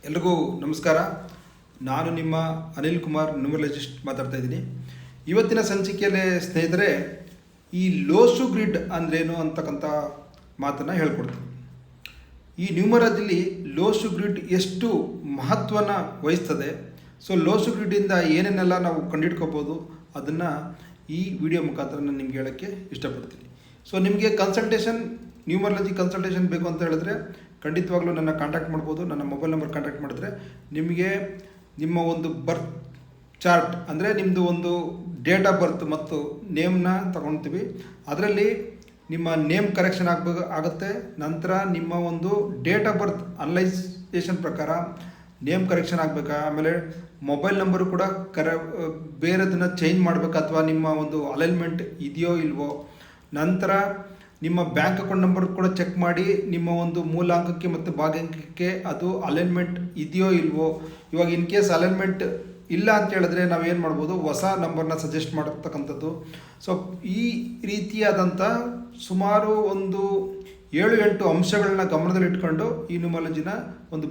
ಎಲ್ರಿಗೂ ನಮಸ್ಕಾರ. ನಾನು ನಿಮ್ಮ ಅನಿಲ್ ಕುಮಾರ್ ನ್ಯೂಮರಾಲಜಿಸ್ಟ್ ಮಾತಾಡ್ತಾ ಇದ್ದೀನಿ. ಇವತ್ತಿನ ಸಂಚಿಕೆಯಲ್ಲಿ ಸ್ನೇಹಿತರೆ, ಈ ಲೋಸು ಗ್ರಿಡ್ ಅಂದ್ರೇನು ಅಂತಕ್ಕಂಥ ಮಾತನ್ನು ಹೇಳ್ಕೊಡ್ತೀನಿ. ಈ ನ್ಯೂಮರಾಲಜಿಲಿ ಲೋಸು ಗ್ರಿಡ್ ಎಷ್ಟು ಮಹತ್ವನ ವಹಿಸ್ತದೆ, ಸೊ ಲೋಸು ಗ್ರಿಡ್ಡಿಂದ ಏನೇನೆಲ್ಲ ನಾವು ಕಂಡುಹಿಡ್ಕೋಬೋದು ಅದನ್ನು ಈ ವಿಡಿಯೋ ಮುಖಾಂತರ ನಾನು ನಿಮ್ಗೆ ಹೇಳೋಕ್ಕೆ ಇಷ್ಟಪಡ್ತೀನಿ. ಸೊ ನಿಮಗೆ ನ್ಯೂಮರಾಲಜಿ ಕನ್ಸಲ್ಟೇಷನ್ ಬೇಕು ಅಂತ ಹೇಳಿದ್ರೆ ಖಂಡಿತವಾಗ್ಲೂ ನನ್ನ ಕಾಂಟ್ಯಾಕ್ಟ್ ಮಾಡ್ಬೋದು. ನನ್ನ ಮೊಬೈಲ್ ನಂಬರ್ ಕಾಂಟ್ಯಾಕ್ಟ್ ಮಾಡಿದ್ರೆ ನಿಮಗೆ ನಿಮ್ಮ ಒಂದು ಬರ್ತ್ ಚಾರ್ಟ್ ಅಂದರೆ ನಿಮ್ಮದು ಒಂದು ಡೇಟ್ ಆಫ್ ಬರ್ತ್ ಮತ್ತು ನೇಮ್ನ ತಗೊಳ್ತೀವಿ. ಅದರಲ್ಲಿ ನಿಮ್ಮ ನೇಮ್ ಕರೆಕ್ಷನ್ ಆಗುತ್ತೆ. ನಂತರ ನಿಮ್ಮ ಒಂದು ಡೇಟ್ ಆಫ್ ಬರ್ತ್ ಅನಲೈಸೇಷನ್ ಪ್ರಕಾರ ನೇಮ್ ಕರೆಕ್ಷನ್ ಆಗಬೇಕಾ, ಆಮೇಲೆ ಮೊಬೈಲ್ ನಂಬರು ಕೂಡ ಬೇರೆದನ್ನು ಚೇಂಜ್ ಮಾಡಬೇಕಾ ಅಥವಾ ನಿಮ್ಮ ಒಂದು ಅಲೈನ್ಮೆಂಟ್ ಇದೆಯೋ ಇಲ್ವೋ, ನಂತರ ನಿಮ್ಮ ಬ್ಯಾಂಕ್ ಅಕೌಂಟ್ ನಂಬರ್ ಕೂಡ ಚೆಕ್ ಮಾಡಿ ನಿಮ್ಮ ಒಂದು ಮೂಲಾಂಕಕ್ಕೆ ಮತ್ತು ಭಾಗ್ಯಾಂಕಕ್ಕೆ ಅದು ಅಲೈನ್ಮೆಂಟ್ ಇದೆಯೋ ಇಲ್ವೋ. ಇವಾಗ ಇನ್ ಕೇಸ್ ಅಲೈನ್ಮೆಂಟ್ ಇಲ್ಲ ಅಂತ ಹೇಳಿದ್ರೆ ನಾವೇನು ಮಾಡ್ಬೋದು, ಹೊಸ ನಂಬರ್ನ ಸಜೆಸ್ಟ್ ಮಾಡತಕ್ಕಂಥದ್ದು. ಸೊ ಈ ರೀತಿಯಾದಂಥ ಸುಮಾರು ಒಂದು 7-8 ಅಂಶಗಳನ್ನ ಗಮನದಲ್ಲಿಟ್ಕೊಂಡು ಈ ನ್ಯೂಮರಾಲಜಿನ ಒಂದು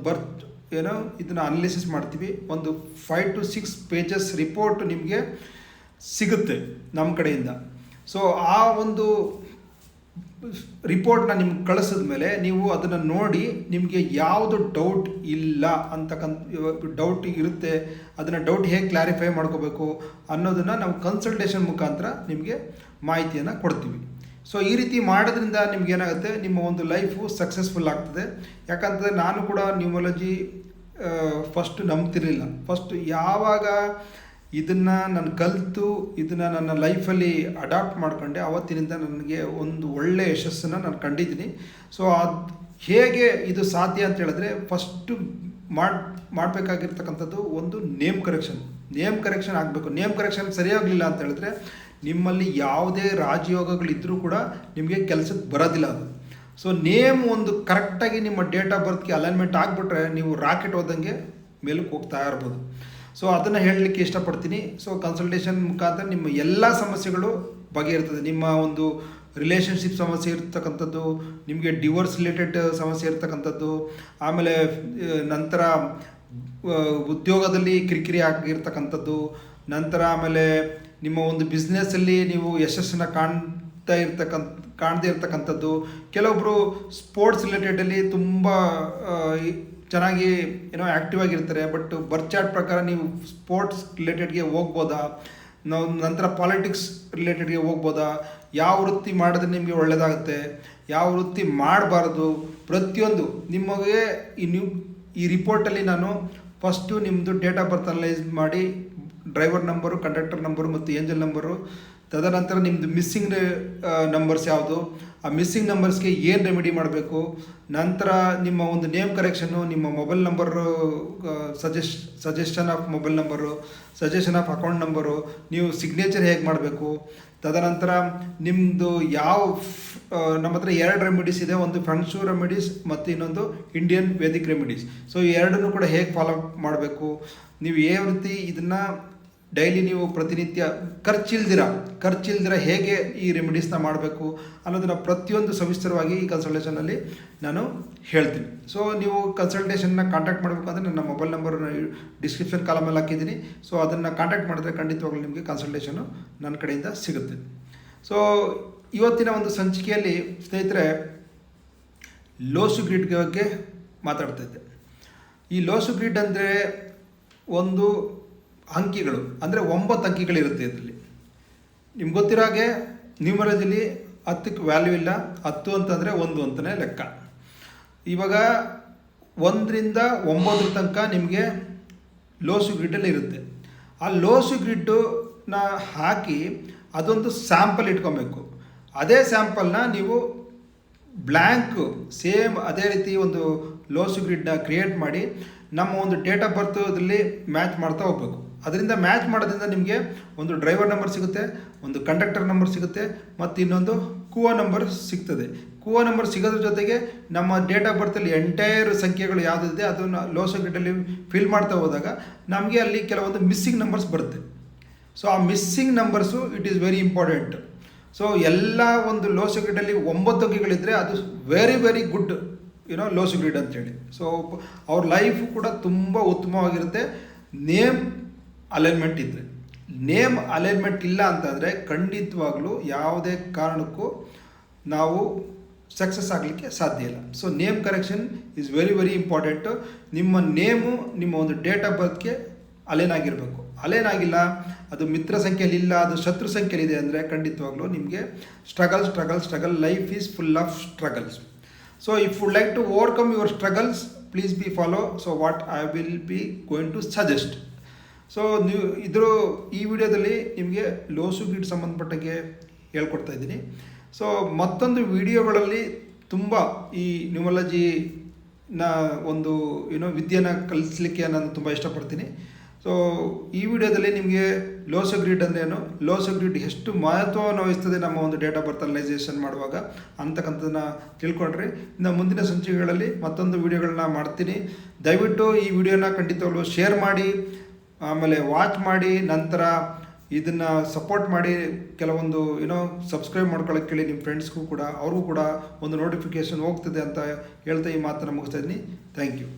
ಇದನ್ನು ಅನಾಲಿಸಿಸ್ ಮಾಡ್ತೀವಿ. ಒಂದು 5 to 6 pages ರಿಪೋರ್ಟ್ ನಿಮಗೆ ಸಿಗುತ್ತೆ ನಮ್ಮ ಕಡೆಯಿಂದ. ಸೊ ಆ ಒಂದು ರಿಪೋರ್ಟ್ನ ನಿಮ್ಗೆ ಕಳಿಸಿದ ಮೇಲೆ ನೀವು ಅದನ್ನು ನೋಡಿ ನಿಮಗೆ ಯಾವುದು ಡೌಟ್ ಇಲ್ಲ ಡೌಟ್ ಇರುತ್ತೆ, ಅದನ್ನು ಡೌಟ್ ಹೇಗೆ ಕ್ಲಾರಿಫೈ ಮಾಡ್ಕೋಬೇಕು ಅನ್ನೋದನ್ನು ನಾವು ಕನ್ಸಲ್ಟೇಷನ್ ಮುಖಾಂತರ ನಿಮಗೆ ಮಾಹಿತಿಯನ್ನು ಕೊಡ್ತೀವಿ. ಸೊ ಈ ರೀತಿ ಮಾಡೋದ್ರಿಂದ ನಿಮ್ಗೆ ಏನಾಗುತ್ತೆ, ನಿಮ್ಮ ಒಂದು ಲೈಫು ಸಕ್ಸಸ್ಫುಲ್ ಆಗ್ತದೆ. ಯಾಕಂತಂದರೆ ನಾನು ಕೂಡ ನ್ಯೂಮರಾಲಜಿ ಫಸ್ಟ್ ನಂಬ್ತಿರಲಿಲ್ಲ. ಫಸ್ಟ್ ಯಾವಾಗ ಇದನ್ನು ನಾನು ಕಲಿತು ಇದನ್ನು ನನ್ನ ಲೈಫಲ್ಲಿ ಅಡಾಪ್ಟ್ ಮಾಡ್ಕೊಂಡೆ ಆವತ್ತಿನಿಂದ ನನಗೆ ಒಂದು ಒಳ್ಳೆಯ ಯಶಸ್ಸನ್ನು ನಾನು ಕಂಡಿದ್ದೀನಿ. ಸೊ ಅದು ಹೇಗೆ ಇದು ಸಾಧ್ಯ ಅಂತ ಹೇಳಿದ್ರೆ, ಫಸ್ಟು ಮಾಡಬೇಕಾಗಿರ್ತಕ್ಕಂಥದ್ದು ಒಂದು ನೇಮ್ ಕರೆಕ್ಷನ್ ಆಗಬೇಕು. ನೇಮ್ ಕರೆಕ್ಷನ್ ಸರಿಯಾಗಲಿಲ್ಲ ಅಂತ ಹೇಳಿದ್ರೆ ನಿಮ್ಮಲ್ಲಿ ಯಾವುದೇ ರಾಜಯೋಗಗಳಿದ್ದರೂ ಕೂಡ ನಿಮಗೆ ಕೆಲಸಕ್ಕೆ ಬರೋದಿಲ್ಲ ಅದು. ಸೊ ನೇಮ್ ಒಂದು ಕರೆಕ್ಟಾಗಿ ನಿಮ್ಮ ಡೇಟ್ ಆಫ್ ಬರ್ತ್ಗೆ ಅಲೈನ್ಮೆಂಟ್ ಆಗಿಬಿಟ್ರೆ ನೀವು ರಾಕೆಟ್ ಹೋದಂಗೆ ಮೇಲಕ್ಕೆ ಹೋಗ್ತಾ ಇರ್ಬೋದು. ಸೊ ಅದನ್ನು ಹೇಳಲಿಕ್ಕೆ ಇಷ್ಟಪಡ್ತೀನಿ. ಸೊ ಕನ್ಸಲ್ಟೇಷನ್ ಮುಖಾಂತರ ನಿಮ್ಮ ಎಲ್ಲ ಸಮಸ್ಯೆಗಳು ಬಗೆಯಿರ್ತದೆ. ನಿಮ್ಮ ಒಂದು ರಿಲೇಷನ್ಶಿಪ್ ಸಮಸ್ಯೆ ಇರ್ತಕ್ಕಂಥದ್ದು, ನಿಮಗೆ ಡಿವೋರ್ಸ್ ರಿಲೇಟೆಡ್ ಸಮಸ್ಯೆ ಇರ್ತಕ್ಕಂಥದ್ದು, ಆಮೇಲೆ ನಂತರ ಉದ್ಯೋಗದಲ್ಲಿ ಕಿರಿಕಿರಿ ಆಗಿರ್ತಕ್ಕಂಥದ್ದು, ನಂತರ ಆಮೇಲೆ ನಿಮ್ಮ ಒಂದು ಬಿಸ್ನೆಸ್ಸಲ್ಲಿ ನೀವು ಯಶಸ್ಸನ್ನು ಕಾಣದೇ ಇರ್ತಕ್ಕಂಥದ್ದು, ಕೆಲವೊಬ್ಬರು ಸ್ಪೋರ್ಟ್ಸ್ ರಿಲೇಟೆಡಲ್ಲಿ ತುಂಬ ಚೆನ್ನಾಗಿ ಆ್ಯಕ್ಟಿವ್ ಆಗಿರ್ತಾರೆ, ಬಟ್ ಬರ್ತ್ ಚಾರ್ಟ್ ಪ್ರಕಾರ ನೀವು ಸ್ಪೋರ್ಟ್ಸ್ ರಿಲೇಟೆಡ್ಗೆ ಹೋಗ್ಬೋದಾ, ನಾವು ನಂತರ ಪಾಲಿಟಿಕ್ಸ್ ರಿಲೇಟೆಡ್ಗೆ ಹೋಗ್ಬೋದಾ, ಯಾವ ವೃತ್ತಿ ಮಾಡಿದ್ರೆ ನಿಮಗೆ ಒಳ್ಳೆಯದಾಗುತ್ತೆ, ಯಾವ ವೃತ್ತಿ ಮಾಡಬಾರ್ದು, ಪ್ರತಿಯೊಂದು ನಿಮಗೆ ಈ ರಿಪೋರ್ಟಲ್ಲಿ ನಾನು ಫಸ್ಟು ನಿಮ್ಮದು ಡೇಟ್ ಆಫ್ ಬರ್ತ್ ಅನಲೈಸ್ ಮಾಡಿ ಡ್ರೈವರ್ ನಂಬರು, ಕಂಡಕ್ಟರ್ ನಂಬರು ಮತ್ತು ಏಂಜಲ್ ನಂಬರು, ತದನಂತರ ನಿಮ್ಮದು ಮಿಸ್ಸಿಂಗ್ ನಂಬರ್ಸ್ ಯಾವುದು, ಆ ಮಿಸ್ಸಿಂಗ್ ನಂಬರ್ಸ್ಗೆ ಏನು ರೆಮಿಡಿ ಮಾಡಬೇಕು, ನಂತರ ನಿಮ್ಮ ಒಂದು ನೇಮ್ ಕರೆಕ್ಷನ್ನು, ನಿಮ್ಮ mobile number suggestion of mobile number, suggestion of account number, ನೀವು ಸಿಗ್ನೇಚರ್ ಹೇಗೆ ಮಾಡಬೇಕು, ತದನಂತರ ನಿಮ್ಮದು ನಮ್ಮ ಹತ್ರ 2 ರೆಮಿಡೀಸ್ ಇದೆ. ಒಂದು ಫೆಂಗ್ಶೂ ರೆಮಿಡೀಸ್ ಮತ್ತು ಇನ್ನೊಂದು ಇಂಡಿಯನ್ ವೇದಿಕ್ ರೆಮಿಡೀಸ್. ಸೊ ಈ ಎರಡನ್ನೂ ಕೂಡ ಹೇಗೆ ಫಾಲೋ ಮಾಡಬೇಕು, ನೀವು ಯಾವ ರೀತಿ ಇದನ್ನು ಡೈಲಿ ನೀವು ಪ್ರತಿನಿತ್ಯ ಖರ್ಚಿಲ್ದಿರ ಹೇಗೆ ಈ ರೆಮಿಡೀಸ್ನ ಮಾಡಬೇಕು ಅನ್ನೋದನ್ನು ಪ್ರತಿಯೊಂದು ಸವಿಸ್ತರವಾಗಿ ಈ ಕನ್ಸಲ್ಟೇಷನಲ್ಲಿ ನಾನು ಹೇಳ್ತೀನಿ. ಸೊ ನೀವು ಕನ್ಸಲ್ಟೇಷನ್ನ ಕಾಂಟ್ಯಾಕ್ಟ್ ಮಾಡಬೇಕು ಅಂದರೆ ನನ್ನ ಮೊಬೈಲ್ ನಂಬರನ್ನು ಡಿಸ್ಕ್ರಿಪ್ಷನ್ ಕಾಲಮಲ್ಲಿ ಹಾಕಿದ್ದೀನಿ. ಸೊ ಅದನ್ನು ಕಾಂಟ್ಯಾಕ್ಟ್ ಮಾಡಿದ್ರೆ ಖಂಡಿತವಾಗ್ಲೂ ನಿಮಗೆ ಕನ್ಸಲ್ಟೇಷನು ನನ್ನ ಕಡೆಯಿಂದ ಸಿಗುತ್ತೆ. ಸೊ ಇವತ್ತಿನ ಒಂದು ಸಂಚಿಕೆಯಲ್ಲಿ ಸ್ನೇಹಿತರೆ ಲೋಸು ಗ್ರಿಡ್ ಬಗ್ಗೆ ಮಾತಾಡ್ತಾ ಇದ್ದೆ. ಈ ಲೋಸು ಗ್ರಿಡ್ ಅಂದರೆ ಒಂದು ಅಂಕಿಗಳು, ಅಂದರೆ 9 ಅಂಕಿಗಳಿರುತ್ತೆ ಇದರಲ್ಲಿ. ನಿಮ್ಗೆ ಗೊತ್ತಿರೋ ಹಾಗೆ ನ್ಯೂಮರಾಲಜಿಲಿ 10ಕ್ಕೆ ವ್ಯಾಲ್ಯೂ ಇಲ್ಲ. 10 ಅಂತಂದರೆ 1 ಅಂತಲೇ ಲೆಕ್ಕ. ಇವಾಗ 1ರಿಂದ 9 ತನಕ ನಿಮಗೆ ಲೋಸು ಗ್ರಿಡ್ಡಲ್ಲಿ ಇರುತ್ತೆ. ಆ ಲೋಸು ಗ್ರಿಡ್ಡನ್ನ ಹಾಕಿ ಅದೊಂದು ಸ್ಯಾಂಪಲ್ ಇಟ್ಕೊಬೇಕು. ಅದೇ ಸ್ಯಾಂಪಲ್ನ ನೀವು ಬ್ಲ್ಯಾಂಕ್ ಸೇಮ್ ಅದೇ ರೀತಿ ಒಂದು ಲೋಸು ಗ್ರಿಡ್ನ ಕ್ರಿಯೇಟ್ ಮಾಡಿ ನಮ್ಮ ಒಂದು ಡೇಟ್ ಆಫ್ ಬರ್ತ್ದಲ್ಲಿ ಮ್ಯಾಚ್ ಮಾಡ್ತಾ ಹೋಗ್ಬೇಕು. ಅದರಿಂದ ಮ್ಯಾಚ್ ಮಾಡೋದ್ರಿಂದ ನಿಮಗೆ ಒಂದು ಡ್ರೈವರ್ ನಂಬರ್ ಸಿಗುತ್ತೆ, ಒಂದು ಕಂಡಕ್ಟರ್ ನಂಬರ್ ಸಿಗುತ್ತೆ ಮತ್ತು ಇನ್ನೊಂದು ಕೂವ ನಂಬರ್ ಸಿಗ್ತದೆ. ಕೂವ ನಂಬರ್ ಸಿಗೋದ್ರ ಜೊತೆಗೆ ನಮ್ಮ ಡೇಟ್ ಆಫ್ ಬರ್ತಲ್ಲಿ ಎಂಟೈರ್ ಸಂಖ್ಯೆಗಳು ಯಾವುದಿದೆ ಅದನ್ನು ಲೋಸು ಗ್ರಿಡ್ಡಲ್ಲಿ ಫಿಲ್ ಮಾಡ್ತಾ ಹೋದಾಗ ನಮಗೆ ಅಲ್ಲಿ ಕೆಲವೊಂದು ಮಿಸ್ಸಿಂಗ್ ನಂಬರ್ಸ್ ಬರುತ್ತೆ. ಸೊ ಆ missing numbers it is very important. So ಎಲ್ಲ ಒಂದು ಲೋಸು ಗ್ರಿಡ್ಡಲ್ಲಿ 9 ಅಂಕಿಗಳಿದ್ದರೆ ಅದು ವೆರಿ ಗುಡ್ ಲೋಸು ಗ್ರಿಡ್ ಅಂತೇಳಿ. ಸೊ ಅವ್ರ ಲೈಫು ಕೂಡ ತುಂಬ ಉತ್ತಮವಾಗಿರುತ್ತೆ ನೇಮ್ ಅಲೈನ್ಮೆಂಟ್ ಇದ್ದರೆ. ನೇಮ್ ಅಲೈನ್ಮೆಂಟ್ ಇಲ್ಲ ಅಂತಂದರೆ ಖಂಡಿತವಾಗ್ಲೂ ಯಾವುದೇ ಕಾರಣಕ್ಕೂ ನಾವು ಸಕ್ಸಸ್ ಆಗಲಿಕ್ಕೆ ಸಾಧ್ಯ ಇಲ್ಲ. So name correction is very very important. ನಿಮ್ಮ ನೇಮು ನಿಮ್ಮ ಒಂದು ಡೇಟ್ ಆಫ್ ಬರ್ತ್ಗೆ ಅಲೈನ್ ಆಗಿರಬೇಕು. ಅಲೈನ್ ಆಗಿಲ್ಲ, ಅದು ಮಿತ್ರ ಸಂಖ್ಯೆಯಲ್ಲಿಲ್ಲ, ಅದು ಶತ್ರು ಸಂಖ್ಯೆಯಲ್ಲಿದೆ ಅಂದರೆ ಖಂಡಿತವಾಗ್ಲೂ ನಿಮಗೆ struggle, life is full of struggles. So if would like to overcome your struggles, please be follow so what I will be going to suggest. So ನೀವು ಈ ವಿಡಿಯೋದಲ್ಲಿ ನಿಮಗೆ ಲೋಸು ಗ್ರಿಡ್ ಸಂಬಂಧಪಟ್ಟಂಗೆ ಹೇಳ್ಕೊಡ್ತಾ ಇದ್ದೀನಿ. ಸೊ ಮತ್ತೊಂದು ವಿಡಿಯೋಗಳಲ್ಲಿ ತುಂಬ ಈ ನ್ಯೂಮರಾಲಜಿನ ಒಂದು ವಿದ್ಯೆನ ಕಲಿಸಲಿಕ್ಕೆ ನಾನು ತುಂಬ ಇಷ್ಟಪಡ್ತೀನಿ. ಸೊ ಈ ವಿಡಿಯೋದಲ್ಲಿ ನಿಮಗೆ ಲೋಸು ಗ್ರಿಡ್ ಅಂದ್ರೇನು, ಲೋಸು ಗ್ರಿಡ್ ಎಷ್ಟು ಮಹತ್ವವನ್ನು ವಹಿಸ್ತದೆ ನಮ್ಮ ಒಂದು ಡೇಟ್ ಆಫ್ ಬರ್ತ್ ಅನಲೈಸೇಷನ್ ಮಾಡುವಾಗ ಅಂತಕ್ಕಂಥದ್ದನ್ನ ತಿಳ್ಕೊಂಡ್ರಿ. ಇನ್ನು ಮುಂದಿನ ಸಂಚಿಕೆಗಳಲ್ಲಿ ಮತ್ತೊಂದು ವಿಡಿಯೋಗಳನ್ನ ಮಾಡ್ತೀನಿ. ದಯವಿಟ್ಟು ಈ ವಿಡಿಯೋನ ಖಂಡಿತವಾಗ್ಲೂ ಶೇರ್ ಮಾಡಿ, ಆಮೇಲೆ ವಾಚ್ ಮಾಡಿ, ನಂತರ ಇದನ್ನು ಸಪೋರ್ಟ್ ಮಾಡಿ. ಕೆಲವೊಂದು ಸಬ್ಸ್ಕ್ರೈಬ್ ಮಾಡ್ಕೊಳ್ಳೋಕೆ ಕೇಳಿ ನಿಮ್ಮ ಫ್ರೆಂಡ್ಸ್ಗೂ ಕೂಡ, ಅವ್ರಿಗೂ ಕೂಡ ಒಂದು ನೋಟಿಫಿಕೇಷನ್ ಹೋಗ್ತದೆ ಅಂತ ಹೇಳ್ತಾ ಈ ಮಾತನ್ನು ಮುಗಿಸ್ತಾ ಇದ್ದೀನಿ. Thank you.